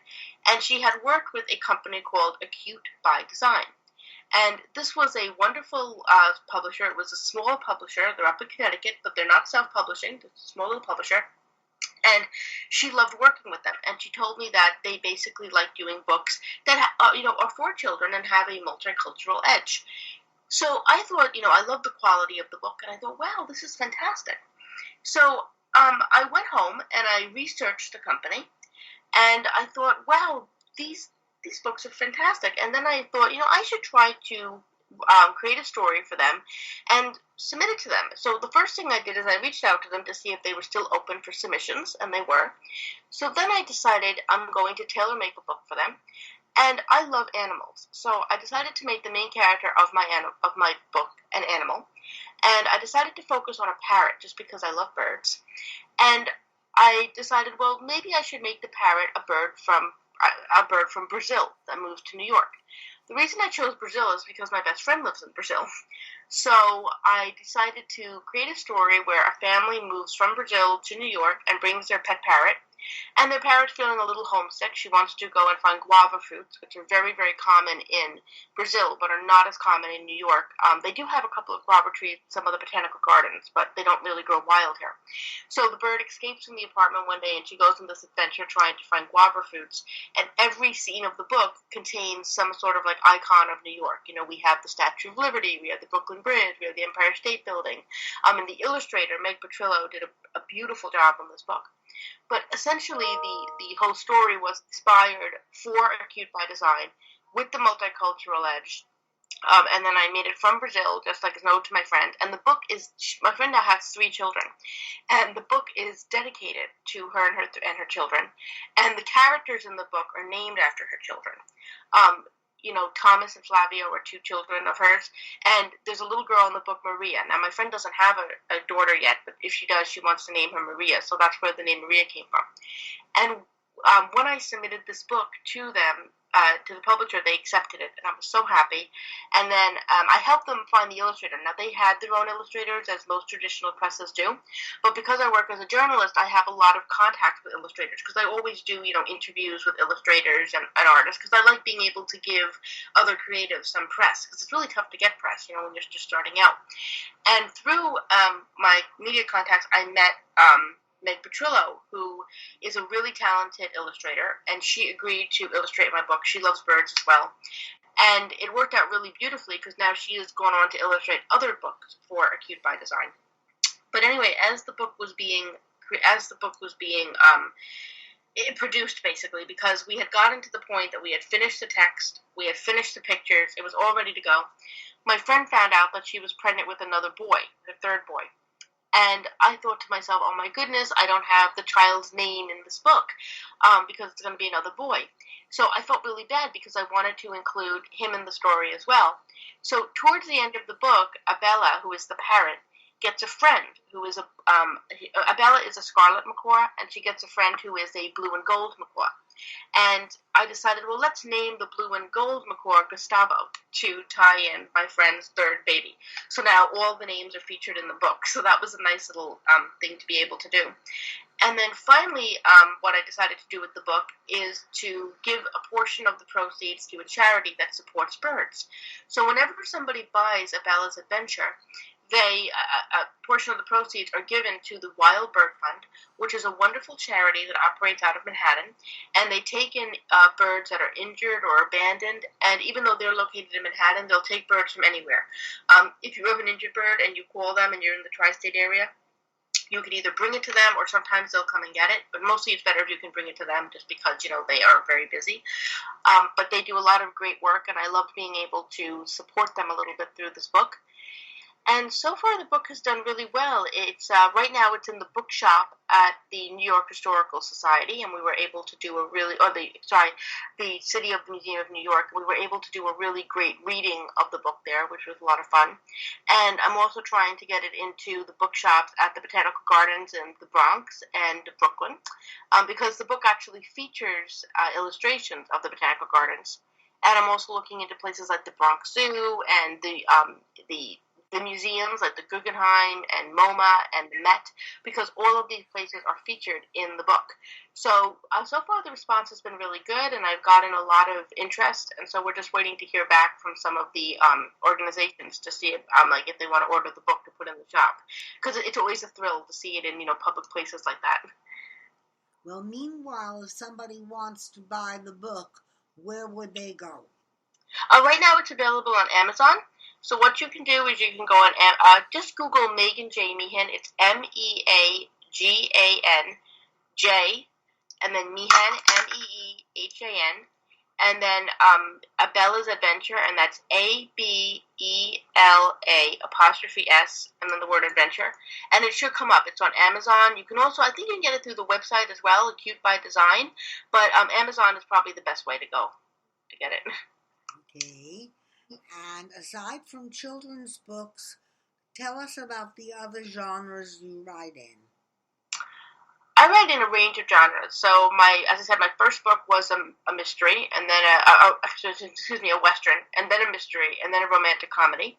and she had worked with a company called Acute by Design. And this was a wonderful publisher. It was a small publisher. They're up in Connecticut, but they're not self-publishing. It's a small little publisher. And she loved working with them. And she told me that they basically like doing books that, are for children and have a multicultural edge. So I thought, I love the quality of the book. And I thought, wow, this is fantastic. So I went home and I researched the company. And I thought, wow, these books are fantastic. And then I thought, I should try to create a story for them and submit it to them. So the first thing I did is I reached out to them to see if they were still open for submissions, and they were. So then I decided I'm going to tailor-make a book for them. And I love animals. So I decided to make the main character of my book an animal. And I decided to focus on a parrot just because I love birds. And I decided, well, maybe I should make the parrot a bird from Brazil that moved to New York. The reason I chose Brazil is because my best friend lives in Brazil. So I decided to create a story where a family moves from Brazil to New York and brings their pet parrot. And their parrot's feeling a little homesick. She wants to go and find guava fruits, which are very, very common in Brazil, but are not as common in New York. They do have a couple of guava trees in some of the botanical gardens, but they don't really grow wild here. So the bird escapes from the apartment one day, and she goes on this adventure trying to find guava fruits. And every scene of the book contains some sort of icon of New York. We have the Statue of Liberty, we have the Brooklyn Bridge, we have the Empire State Building. And the illustrator, Meg Petrillo, did a beautiful job on this book. But essentially, the whole story was inspired for Acute by Design with the multicultural edge. And then I made it from Brazil, just like a note to my friend. And the book my friend now has 3 children. And the book is dedicated to her and her children. And the characters in the book are named after her children. Thomas and Flavio are 2 children of hers, and there's a little girl in the book, Maria. Now, my friend doesn't have a daughter yet, but if she does, she wants to name her Maria, so that's where the name Maria came from. And when I submitted this book to them, to the publisher, they accepted it, and I was so happy. And then I helped them find the illustrator. Now, they had their own illustrators, as most traditional presses do, but because I work as a journalist, I have a lot of contacts with illustrators, because I always do, interviews with illustrators and artists, because I like being able to give other creatives some press, because it's really tough to get press, when you're just starting out. And through my media contacts, I met Meg Petrillo, who is a really talented illustrator, and she agreed to illustrate my book. She loves birds as well. And it worked out really beautifully because now she has gone on to illustrate other books for Acute by Design. But anyway, as the book was being produced, basically, because we had gotten to the point that we had finished the text, we had finished the pictures, it was all ready to go. My friend found out that she was pregnant with another boy, her 3rd boy. And I thought to myself, oh my goodness, I don't have the child's name in this book because it's going to be another boy. So I felt really bad because I wanted to include him in the story as well. So towards the end of the book, Abella, who is the parrot, gets a friend who is Abella is a scarlet macaw, and she gets a friend who is a blue and gold macaw. And I decided, well, let's name the blue and gold macaw Gustavo to tie in my friend's 3rd baby. So now all the names are featured in the book. So that was a nice little thing to be able to do. And then finally, what I decided to do with the book is to give a portion of the proceeds to a charity that supports birds. So whenever somebody buys Abella's Adventure, a portion of the proceeds are given to the Wild Bird Fund, which is a wonderful charity that operates out of Manhattan, and they take in birds that are injured or abandoned, and even though they're located in Manhattan, they'll take birds from anywhere. If you have an injured bird and you call them and you're in the tri-state area, You could either bring it to them or sometimes they'll come and get it. But mostly it's better if you can bring it to them just because, they are very busy. But they do a lot of great work, and I love being able to support them a little bit through this book. And so far, the book has done really well. It's right now it's in the bookshop at the New York Historical Society, and we were able to do the City of the Museum of New York. We were able to do a really great reading of the book there, which was a lot of fun. And I'm also trying to get it into the bookshops at the Botanical Gardens in the Bronx and Brooklyn, because the book actually features illustrations of the Botanical Gardens. And I'm also looking into places like the Bronx Zoo and the museums like the Guggenheim and MoMA and the Met, because all of these places are featured in the book. So far the response has been really good, and I've gotten a lot of interest, and so we're just waiting to hear back from some of the organizations to see if they want to order the book to put in the shop, because it's always a thrill to see it in public places like that. Well, meanwhile, if somebody wants to buy the book, where would they go? Right now it's available on Amazon. So what you can do is you can go on, just Google Meagan J. Meehan. It's Meagan J, and then Meehan, Meehan, and then A Bella's Adventure, and that's ABELA''S, and then the word adventure, and it should come up. It's on Amazon. You can also, I think you can get it through the website as well, Acute by Design, but Amazon is probably the best way to go to get it. Okay. And aside from children's books, tell us about the other genres you write in. I write in a range of genres. So as I said, my first book was a mystery, and then a Western, and then a mystery, and then a romantic comedy.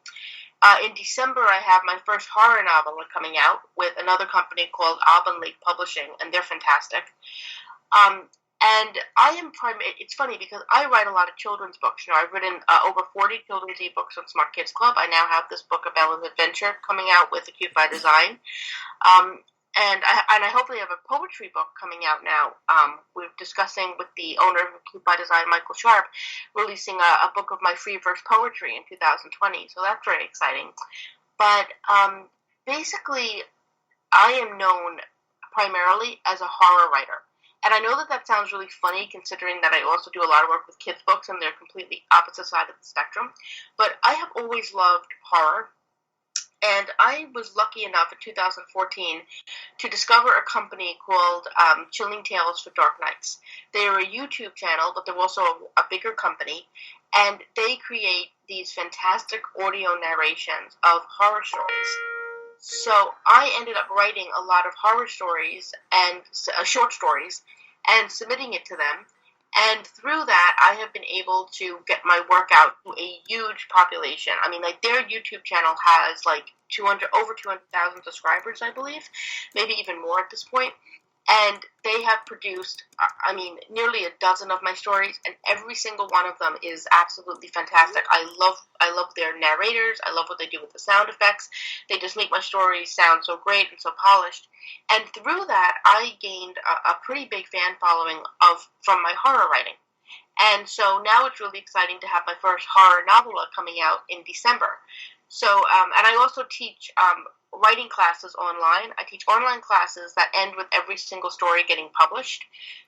In December, I have my first horror novel coming out with another company called Auburn Lake Publishing, and they're fantastic. And it's funny because I write a lot of children's books. I've written over 40 children's ebooks on Smart Kids Club. I now have this book, A Bella's Adventure, coming out with Acute by Design. And I hopefully have a poetry book coming out now. We're discussing with the owner of Acute by Design, Michael Sharp, releasing a book of my free verse poetry in 2020. So that's very exciting. But basically, I am known primarily as a horror writer. And I know that sounds really funny, considering that I also do a lot of work with kids' books, and they're completely opposite side of the spectrum. But I have always loved horror, and I was lucky enough in 2014 to discover a company called Chilling Tales for Dark Nights. They're a YouTube channel, but they're also a bigger company, and they create these fantastic audio narrations of horror stories. So I ended up writing a lot of horror stories and short stories and submitting it to them. And through that, I have been able to get my work out to a huge population. I mean, their YouTube channel has over 200,000 subscribers, I believe, maybe even more at this point. And they have produced, nearly a dozen of my stories, and every single one of them is absolutely fantastic. I love their narrators. I love what they do with the sound effects. They just make my stories sound so great and so polished. And through that, I gained a pretty big fan following from my horror writing. And so now it's really exciting to have my first horror novel coming out in December. So, and I also teach writing classes online. I teach online classes that end with every single story getting published.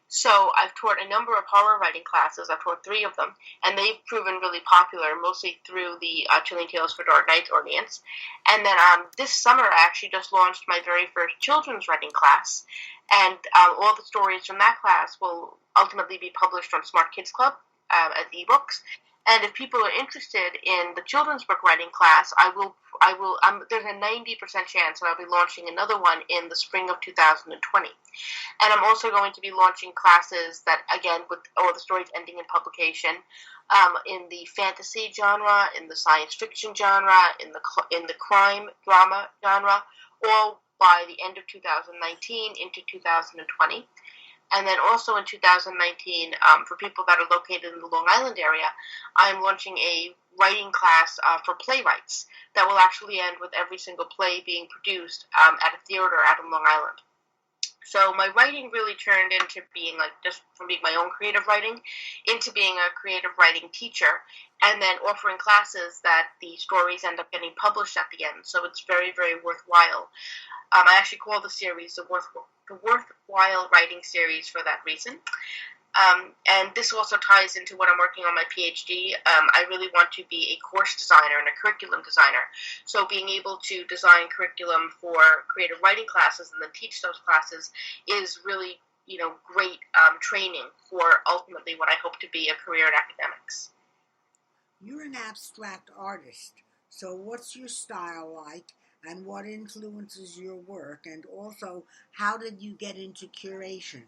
So I've taught a number of horror writing classes. I've taught 3 of them, and they've proven really popular, mostly through the Chilling Tales for Dark Nights audience. And then this summer, I actually just launched my very first children's writing class, and all the stories from that class will ultimately be published on Smart Kids Club as ebooks. And if people are interested in the children's book writing class, there's a 90% chance that I'll be launching another one in the spring of 2020. And I'm also going to be launching classes that, again, with all the stories ending in publication, in the fantasy genre, in the science fiction genre, in the crime drama genre, all by the end of 2019 into 2020. And then also in 2019, for people that are located in the Long Island area, I'm launching a writing class for playwrights that will actually end with every single play being produced at a theater out in Long Island. So my writing really turned into being just from being my own creative writing into being a creative writing teacher, and then offering classes that the stories end up getting published at the end. So it's very, very worthwhile. I actually call the series the Worthwhile Writing Series for that reason. And this also ties into what I'm working on my PhD. I really want to be a course designer and a curriculum designer. So being able to design curriculum for creative writing classes and then teach those classes is really, great training for ultimately what I hope to be a career in academics. You're an abstract artist, so what's your style like, and what influences your work, and also how did you get into curation?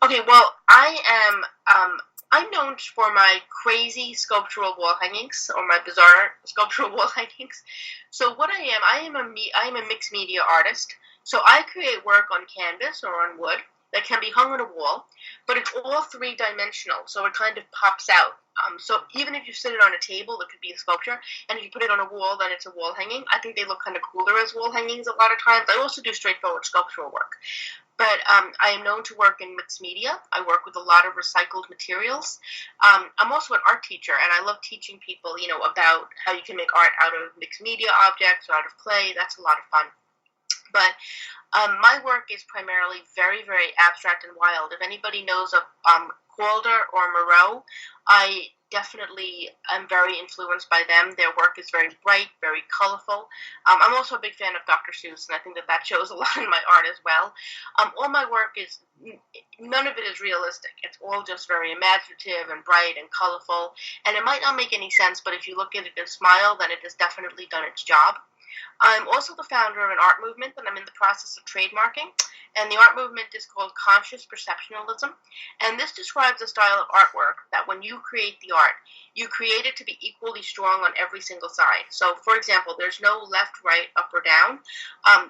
Okay, well, I'm known for my crazy sculptural wall hangings, or my bizarre sculptural wall hangings. So what I am a mixed media artist. So I create work on canvas or on wood that can be hung on a wall, but it's all three-dimensional, so it kind of pops out. So even if you sit it on a table, it could be a sculpture, and if you put it on a wall, then it's a wall hanging. I think they look kind of cooler as wall hangings a lot of times. I also do straightforward sculptural work. But I am known to work in mixed media. I work with a lot of recycled materials. I'm also an art teacher, and I love teaching people, about how you can make art out of mixed media objects or out of clay. That's a lot of fun. But my work is primarily very, very abstract and wild. If anybody knows of Calder or Moreau, I definitely am very influenced by them. Their work is very bright, very colorful. I'm also a big fan of Dr. Seuss, and I think that shows a lot in my art as well. All my work none of it is realistic. It's all just very imaginative and bright and colorful, and it might not make any sense, but if you look at it and smile, then it has definitely done its job. I'm also the founder of an art movement that I'm in the process of trademarking, and the art movement is called Conscious Perceptionalism, and this describes a style of artwork that when you create the art, you create it to be equally strong on every single side. So, for example, there's no left, right, up, or down.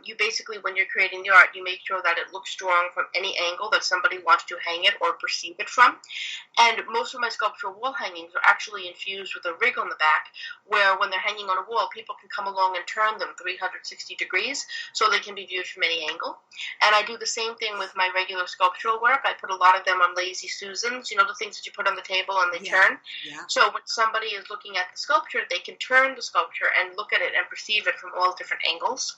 You basically, when you're creating the art, you make sure that it looks strong from any angle that somebody wants to hang it or perceive it from. And most of my sculptural wall hangings are actually infused with a rig on the back, where when they're hanging on a wall, people can come along and turn them 360 degrees so they can be viewed from any angle. And I do the same thing with my regular sculptural work. I put a lot of them on lazy Susans, the things that you put on the table and they turn. Yeah. So when somebody is looking at the sculpture, they can turn the sculpture and look at it and perceive it from all different angles.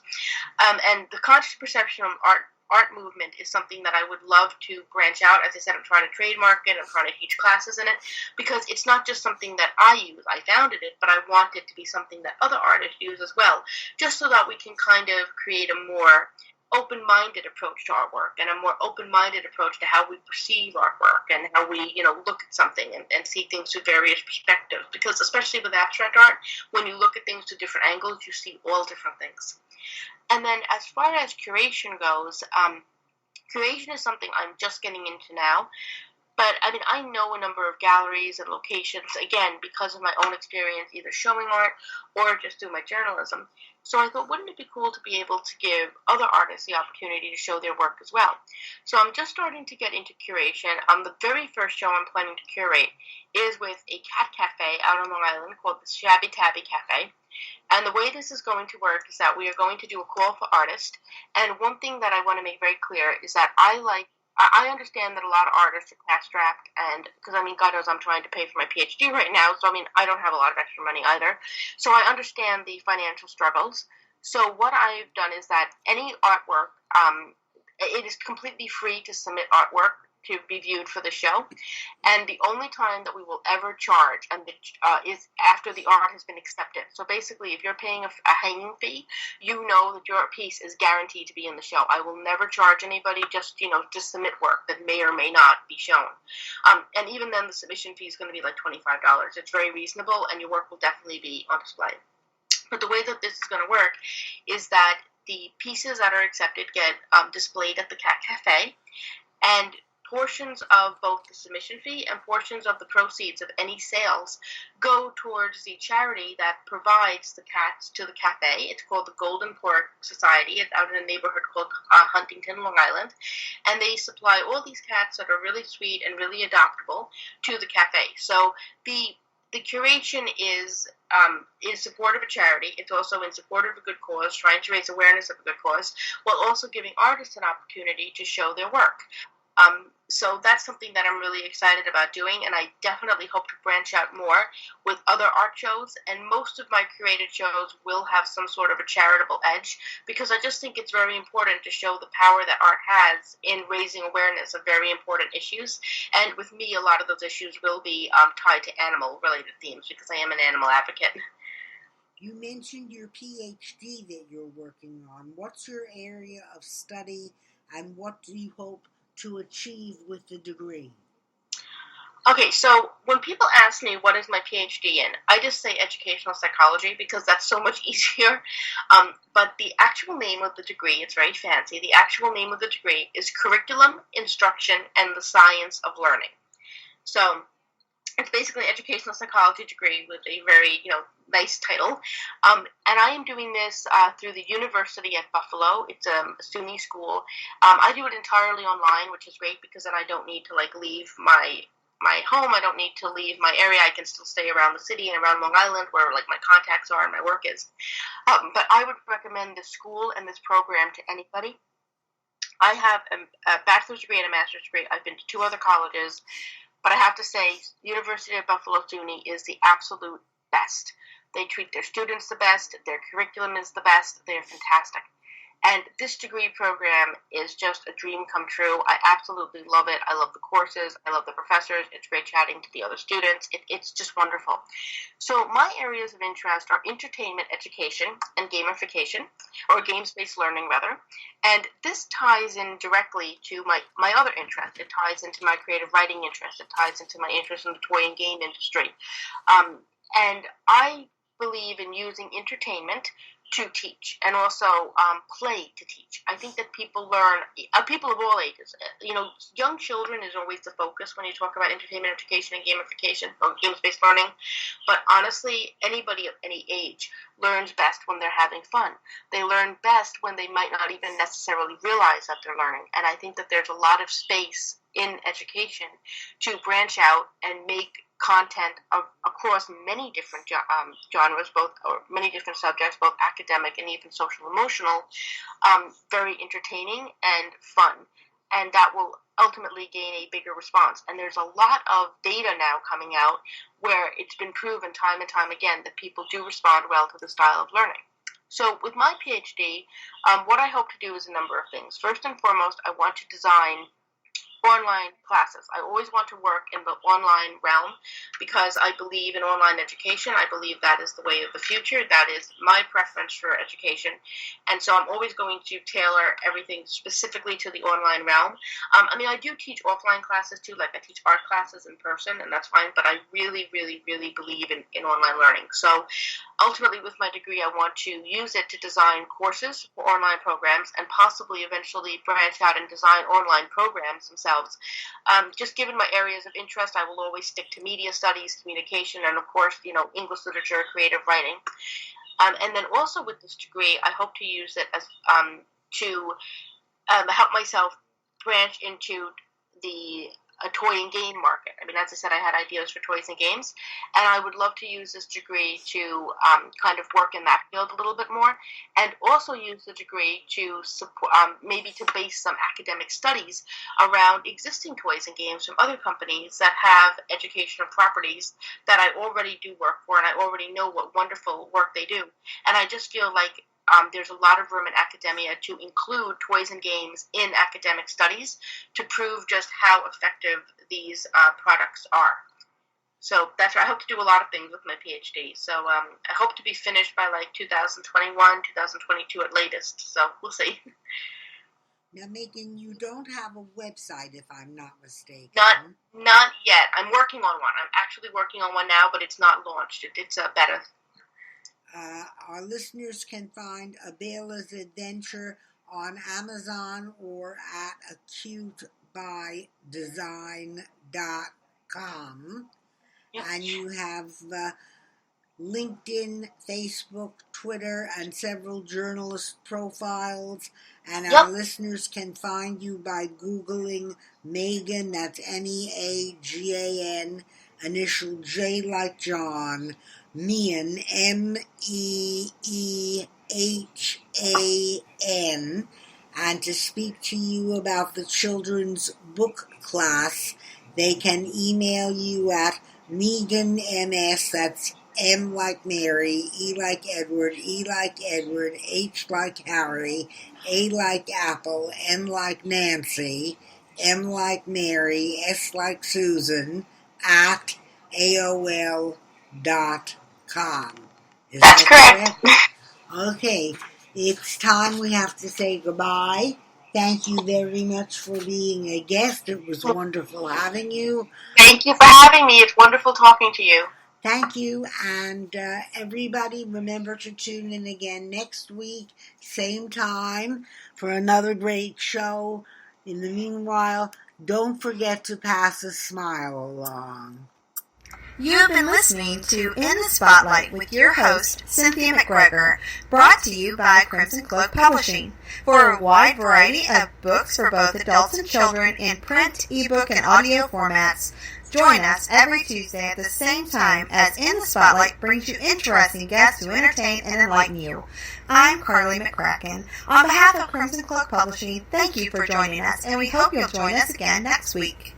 And the conscious perception of art movement is something that I would love to branch out. As I said, I'm trying to trademark it. I'm trying to teach classes in it because it's not just something that I use. I founded it, but I want it to be something that other artists use as well, just so that we can kind of create a more open-minded approach to artwork and a more open-minded approach to how we perceive artwork and how we, look at something and see things through various perspectives. Because especially with abstract art, when you look at things to different angles, you see all different things. And then as far as curation goes, curation is something I'm just getting into now. But, I know a number of galleries and locations, again, because of my own experience, either showing art or just through my journalism. So I thought, wouldn't it be cool to be able to give other artists the opportunity to show their work as well? So I'm just starting to get into curation. The very first show I'm planning to curate is with a cat cafe out on Long Island called the Shabby Tabby Cafe. And the way this is going to work is that we are going to do a call for artists. And one thing that I want to make very clear is that I understand that a lot of artists are cash-strapped, and because, God knows I'm trying to pay for my PhD right now, so, I don't have a lot of extra money either. So I understand the financial struggles. So what I've done is that any artwork, it is completely free to submit artwork to be viewed for the show, and the only time that we will ever charge is after the art has been accepted. So basically, if you're paying a hanging fee, you know that your piece is guaranteed to be in the show. I will never charge anybody just submit work that may or may not be shown. And even then, the submission fee is going to be like $25. It's very reasonable, and your work will definitely be on display. But the way that this is going to work is that the pieces that are accepted get displayed at the Cat Cafe, and portions of both the submission fee and portions of the proceeds of any sales go towards the charity that provides the cats to the cafe. It's called the Golden Pork Society. It's out in a neighborhood called Huntington, Long Island. And they supply all these cats that are really sweet and really adoptable to the cafe. So the the curation is in support of a charity. It's also in support of a good cause, trying to raise awareness of a good cause, while also giving artists an opportunity to show their work. So that's something that I'm really excited about doing, and I definitely hope to branch out more with other art shows, and most of my curated shows will have some sort of a charitable edge, because I just think it's very important to show the power that art has in raising awareness of very important issues, and with me, a lot of those issues will be tied to animal-related themes, because I am an animal advocate. You mentioned your PhD that you're working on. What's your area of study, and what do you hope to achieve with the degree? Okay, so when people ask me what is my PhD in, I just say educational psychology because that's so much easier. But the actual name of the degree, it's very fancy, the actual name of the degree is Curriculum, Instruction, and the Science of Learning. So it's basically an educational psychology degree with a very, nice title. And I am doing this through the University at Buffalo. It's a SUNY school. I do it entirely online, which is great because then I don't need to leave my home. I don't need to leave my area. I can still stay around the city and around Long Island where my contacts are and my work is. But I would recommend this school and this program to anybody. I have a bachelor's degree and a master's degree. I've been to 2 other colleges. But I have to say, University of Buffalo SUNY is the absolute best. They treat their students the best. Their curriculum is the best. They're fantastic. And this degree program is just a dream come true. I absolutely love it. I love the courses. I love the professors. It's great chatting to the other students. It's just wonderful. So my areas of interest are entertainment education and gamification, or games-based learning, rather. And this ties in directly to my other interest. It ties into my creative writing interest. It ties into my interest in the toy and game industry. And I believe in using entertainment to teach, and also play to teach. I think that people learn, people of all ages, young children is always the focus when you talk about entertainment, education, and gamification, or games-based learning. But honestly, anybody of any age learns best when they're having fun. They learn best when they might not even necessarily realize that they're learning. And I think that there's a lot of space in education to branch out and make content across many different genres, or many different subjects, both academic and even social emotional, very entertaining and fun. And that will ultimately gain a bigger response. And there's a lot of data now coming out where it's been proven time and time again that people do respond well to the style of learning. So with my PhD, what I hope to do is a number of things. First and foremost, I want to design online classes. I always want to work in the online realm because I believe in online education. I believe that is the way of the future. That is my preference for education. And so I'm always going to tailor everything specifically to the online realm. I do teach offline classes too, I teach art classes in person, and that's fine, but I really, really, really believe in online learning. So ultimately with my degree, I want to use it to design courses for online programs and possibly eventually branch out and design online programs themselves. Just given my areas of interest, I will always stick to media studies, communication, and of course, English literature, creative writing. And then also with this degree, I hope to use it as to help myself branch into a toy and game market. As I said, I had ideas for toys and games, and I would love to use this degree to kind of work in that field a little bit more, and also use the degree to support, maybe to base some academic studies around existing toys and games from other companies that have educational properties that I already do work for, and I already know what wonderful work they do. And I just feel like there's a lot of room in academia to include toys and games in academic studies to prove just how effective these products are. So that's why I hope to do a lot of things with my PhD. So I hope to be finished by 2021, 2022 at latest. So we'll see. Now, Meagan, you don't have a website, if I'm not mistaken. Not yet. I'm working on one. I'm actually working on one now, but it's not launched. It's a beta. Our listeners can find Abela's Adventure on Amazon or at acutebydesign.com. Yep. And you have LinkedIn, Facebook, Twitter, and several journalist profiles. And our listeners can find you by Googling Meagan, that's Meagan, initial J like John, Meehan, Meehan, and to speak to you about the children's book class, they can email you at Meagan MS, that's M like Mary, E like Edward, H like Harry, A like Apple, N like Nancy, M like Mary, S like Susan, at AOL.com. Is That's that correct. Okay, it's time we have to say goodbye. Thank you very much for being a guest. It was wonderful having you. Thank you for having me. It's wonderful talking to you. Thank you, and everybody, remember to tune in again next week, same time, for another great show. In the meanwhile, don't forget to pass a smile along. You have been listening to In the Spotlight with your host, Cynthia McGregor, brought to you by Crimson Cloak Publishing. For a wide variety of books for both adults and children in print, ebook, and audio formats, join us every Tuesday at the same time as In the Spotlight brings you interesting guests who entertain and enlighten you. I'm Carly McCracken. On behalf of Crimson Cloak Publishing, thank you for joining us, and we hope you'll join us again next week.